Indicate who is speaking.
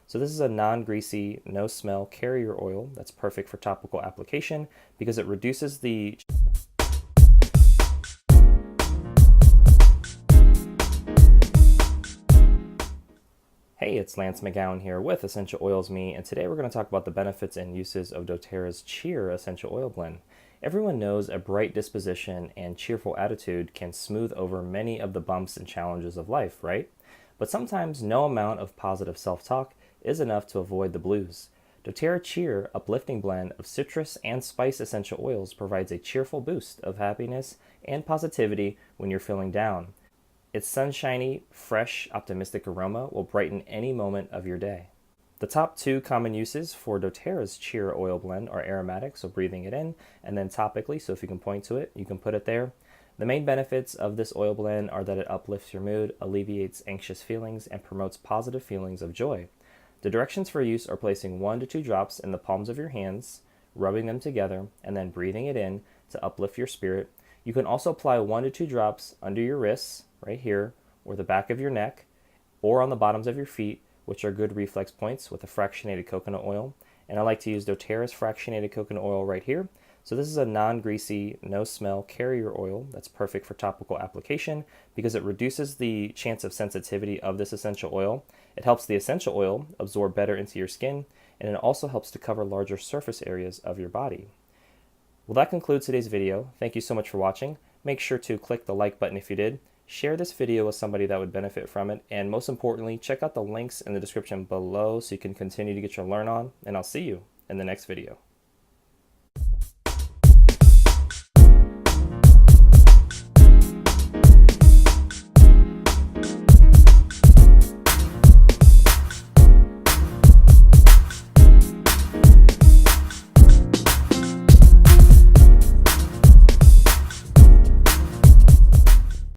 Speaker 1: So this is a non-greasy, no-smell carrier oil that's perfect for topical application because it reduces the Hey, it's Lance McGowan here with Essential Oils Me, and today we're going to talk about the benefits and uses of doTERRA's Cheer Essential Oil Blend. Everyone knows a bright disposition and cheerful attitude can smooth over many of the bumps and challenges of life, right? But sometimes no amount of positive self-talk is enough to avoid the blues. doTERRA Cheer Uplifting blend of citrus and spice essential oils provides a cheerful boost of happiness and positivity when you're feeling down. Its sunshiny, fresh, optimistic aroma will brighten any moment of your day. The top two common uses for doTERRA's Cheer Oil Blend are aromatic, so breathing it in, and then topically, so if you can point to it, you can put it there. The main benefits of this oil blend are that it uplifts your mood, alleviates anxious feelings, and promotes positive feelings of joy. The directions for use are placing 1 to 2 drops in the palms of your hands, rubbing them together, and then breathing it in to uplift your spirit. You can also apply 1 to 2 drops under your wrists, right here, or the back of your neck, or on the bottoms of your feet, which are good reflex points with a fractionated coconut oil. And I like to use doTERRA's fractionated coconut oil right here. So this is a non-greasy, no-smell carrier oil that's perfect for topical application because it reduces the chance of sensitivity of this essential oil. It helps the essential oil absorb better into your skin, and it also helps to cover larger surface areas of your body. Well, that concludes today's video. Thank you so much for watching. Make sure to click the like button if you did. Share this video with somebody that would benefit from it. And most importantly, check out the links in the description below so you can continue to get your learn on. And I'll see you in the next video.